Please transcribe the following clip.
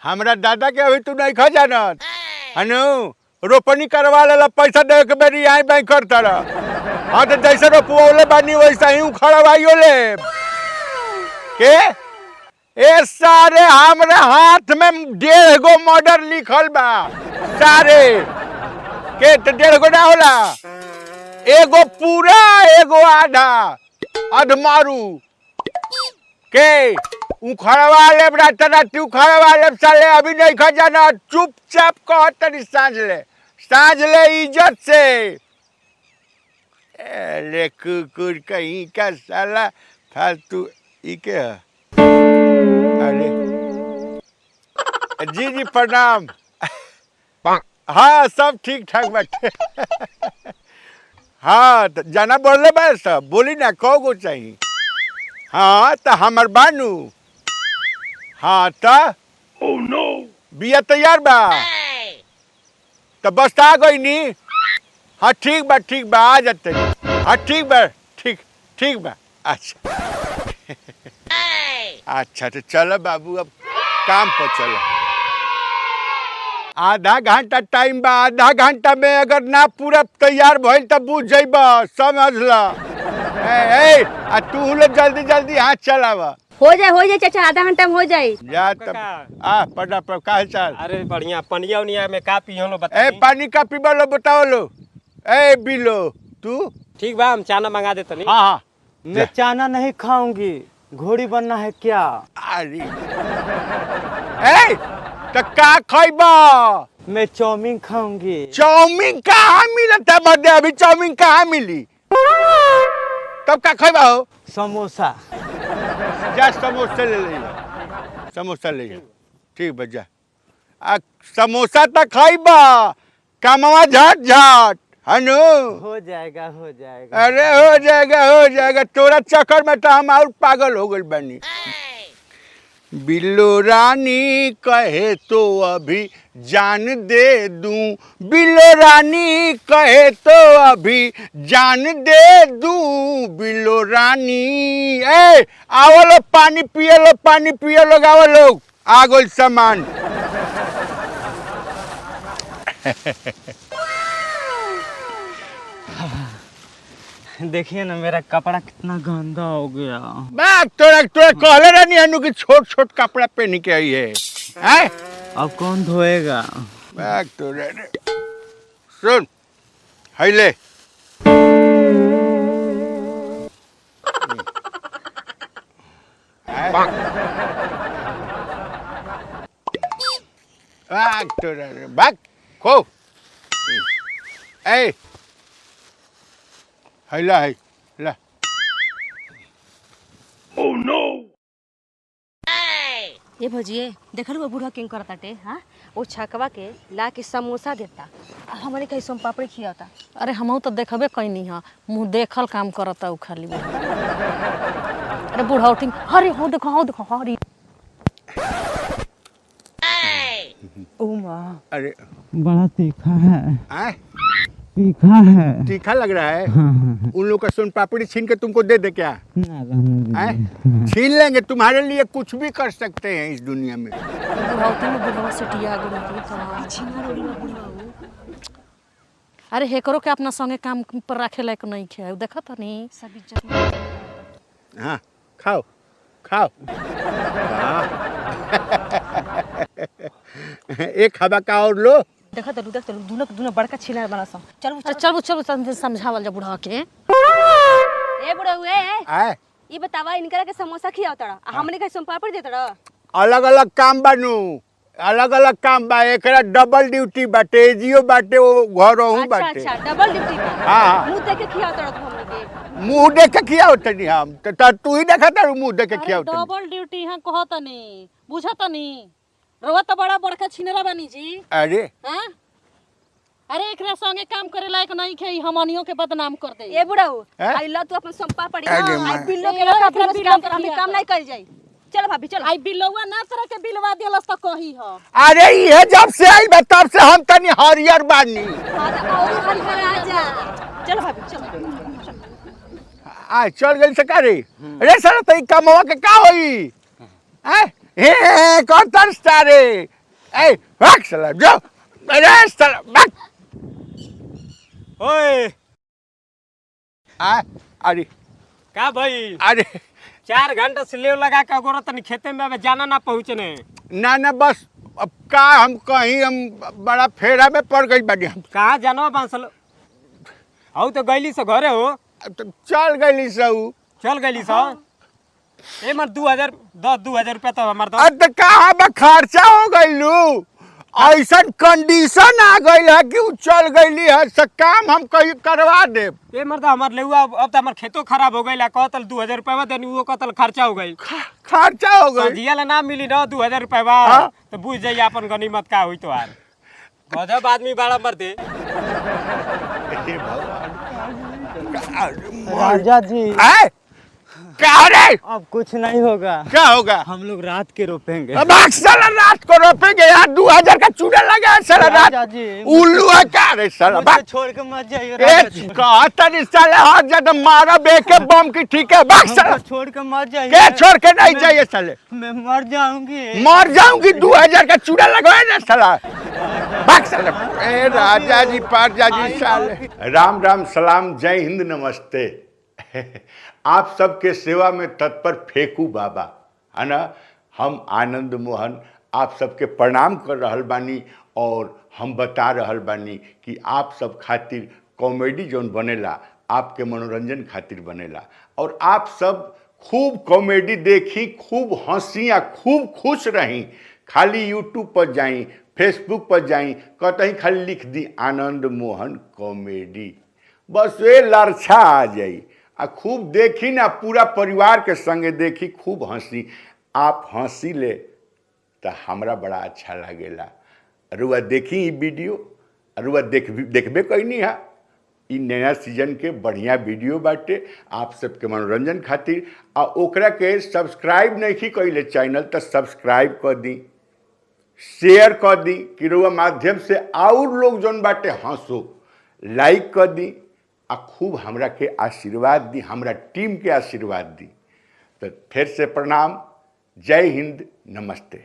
हमरा दादा के अभी तू नहीं खा जानत हनु रोपनी करवा लेला पैसा दे के बेरी आई बैंक करता रह। हाँ तो जैसे रोपवले बानी वैसा ही उखड़वाइयो ले के ए सारे हमरे हाथ में 1.5 गो मर्डर लिखल बा सारे के तो 1.5 गो ना होला एगो पूरा एगो आधा अधमारू के उखड़वा ले रात उखड़वा ले साले अभी नहीं खा जाना चुपचाप कह तनी सांझ ले इज्जत से। अरे कुकुर कहीं का साला फालतू ई के अरे जी जी प्रणाम। हाँ सब ठीक ठाक बाटे। हाँ तो जाना बोले बा सब बोली ना कौ गो चाहिए। हाँ तो हमर बानू। हाँ तो oh, no. बिया तैयार बा तो बस आ गई नी। हाँ ठीक बा आ जाते। हाँ ठीक बा अच्छा अच्छा तो चलो बाबू अब काम पर चलो। आधा घंटा टाइम बा आधा घंटा में अगर ना पूरा तैयार भइल तब बुझ जइब समझ ला। तू जल्दी हाथ चलावा। हो जाए चाचा आधा घंटा में हो जाए। जा तब आ पढ़ा पर का हाल। अरे बढ़िया पनिया उनिया में का पियो लो बता। पानी का पीबा लो बताओ लो। बिलो तू ठीक बा हम चाना मंगा देते नहीं। हाँ मैं चाना नहीं खाऊंगी घोड़ी बनना है क्या। अरे तो का खइबा। मैं चाउमीन खाऊंगी। चाउमीन कहाँ मिलता मर्दे अभी चाउमीन कहाँ मिली तब का खइबा हो। समोसा जा समोसा ले जा ठीक बा जा समोसा तो खइबा कमवा झट हनु हो जाएगा। अरे हो जाएगा तोरा चक्कर में तो हम और पागल हो गए बनी। बिल्लो रानी कहे तो अभी जान दे दूं बिल्लो रानी कहे तो अभी जान दे दूं बिल्लो रानी। आओ लो पानी पिए लो गाओ लोग आ गइल सामान। देखिए ना मेरा कपड़ा कितना गंदा हो गया। बात तोरा कहले रहनी हनु कि छोट कपड़ा पहन के आई है अब कौन धोएगा। बात तोरा सुन हैले बात तोरा बात खो हैला है ला। ओह नो ये भजिए देखल वो बूढ़ा किंग करताटे। हाँ वो छकवा के ला के समोसा देता हमारे कहीं सोम पापड़ी खियाता। अरे हम तो देखबे कैनी है मुँह देखल काम करता उ खाली। अरे बूढ़ा उठी हरे हो देखो हरी अरे बड़ा तीखा है। तीखा लग रहा है। हाँ। उन लोग का सोन पापड़ी छीन के तुमको दे क्या छीन लेंगे तुम्हारे लिए कुछ भी कर सकते हैं इस दुनिया में। अरे हेकरो के अपना संगे काम पर रखे लायक नहीं खे देखा था नहीं। हाँ खाओ एक हवा का और लो। देखा दोनों बड़का छिला बना सा। चलो समझावल जा बूढ़ा के। ए बुढ़ा हुए ये बतावा इनकरा के समोसा खियावतड़ा हमने के सोम पापड़ी देतड़ा। अलग काम बानू अलग काम बा एकरा डबल ड्यूटी बाटे जियो बाटे वो घरों बाटे। अच्छा डबल ड्यूटी बा। हां मुंह देख के खियावतड़ा तू हमने के। मुंह देख के खियावतनी हम तो तू ही देखा तारू मुंह देख के खियावतनी। डबल ड्यूटी हां कहतनी बुझतनी रवा तो बड़ा बड़का छिनरा बनी जी। अरे हां अरे एकरा संगे काम करे लायक नहीं खे हमनियो के बदनाम कर दे। ए बुढ़ाऊ आइला तू अपन संपा पड़ी आई बिल्लो के ए, अपना बिल्लो काम के कर हम काम नहीं कर जाई। चल भाभी चल। आई बिलवा ना तरह के बिलवा देलस त कही ह। अरे ये जब से आई बा तब से हम तनी हरियर बानी। हां त और हरियर आ जा। चल भाभी चल। आ चल गई सकारी। अरे साला तई कमवा के का होई हे कौन सारे ए भाग साला जो अरे साला भाग ओए अरे का भाई अरे 4 घंटा से लेव लगा के गोरा तनी खेते में अब जाना ना पहुँचने। ना बस अब का हम कहीं हम बड़ा फेरा में पड़ गई बानी हम कहाँ जानो बांसल हऊ तो गईली से घरे हो तो चल गई सऊ चल गईली से ए मर 2000 रुपया तो हमार दो। अब तो कहाँ बा खर्चा हो गई ऐसा कंडीशन आ गई है कि उ चल गई है सब काम हम कहीं करवा दे। ए मर्द हमार लेहुआ अब तो हमार खेतो खराब हो गई कहतल 2000 रुपया देनी वो कहतल खर्चा हो गई खर्चा हो गई जिया ला ना मिली ना 2000 रुपया हाँ? तो बुझ जाइए अपन गनीमत का हुई तो यार गजब आदमी बड़ा मर्दे। राजा जी क्या रे अब कुछ नहीं होगा। क्या होगा हम लोग रात के रोपेंगे। अब साला रात को रोपेंगे यार 2000 का चूड़ा लगा है साला राजा रात जी उल्लू है क्या रे साला मुझे छोड़ के मत जाइए ए राजा जी। कहता नहीं साले हाथ ज्यादा मारा बेके बम की ठीक है भाग साला हमको छोड़ के मत जाइए। के छोड़ के नहीं चाहिए साले मैं मर जाऊंगी। मर जाऊंगी 2000 का चूड़ा लगवाए ना साला भाग साला ए राजा जी पारजा जी साले राम राम सलाम जय हिंद नमस्ते आप सबके सेवा में तत्पर फेकू बाबा है ना। हम आनंद मोहन आप सबके प्रणाम कर रहल बानी और हम बता रहल बानी कि आप सब खातिर कॉमेडी जोन बनेला आपके मनोरंजन खातिर बनेला और आप सब खूब कॉमेडी देखी खूब हंसी या खूब खुश रही। खाली यूट्यूब पर जाई फेसबुक पर जाई कतहीं खाली लिख दी आनंद मोहन कॉमेडी बस वे लरछा आ जाई आ खूब देखी ना पूरा परिवार के संगे देखी खूब हंसी आप हंसी ले तो हमरा बड़ा अच्छा लगेला। रुआ देखी ई वीडियो रुआ देखबे कैनी है ई नया सीजन के बढ़िया वीडियो बाटे आप सबके मनोरंजन खातिर आ ओकरा के सब्सक्राइब नहीं कैले चैनल तो सब्सक्राइब कर दी शेयर कर दी कि रुआ माध्यम से और लोग जौन बाटे हंसो लाइक कर दी आ खूब हमरा के आशीर्वाद दी हमरा टीम के आशीर्वाद दी। तो फिर से प्रणाम जय हिंद नमस्ते।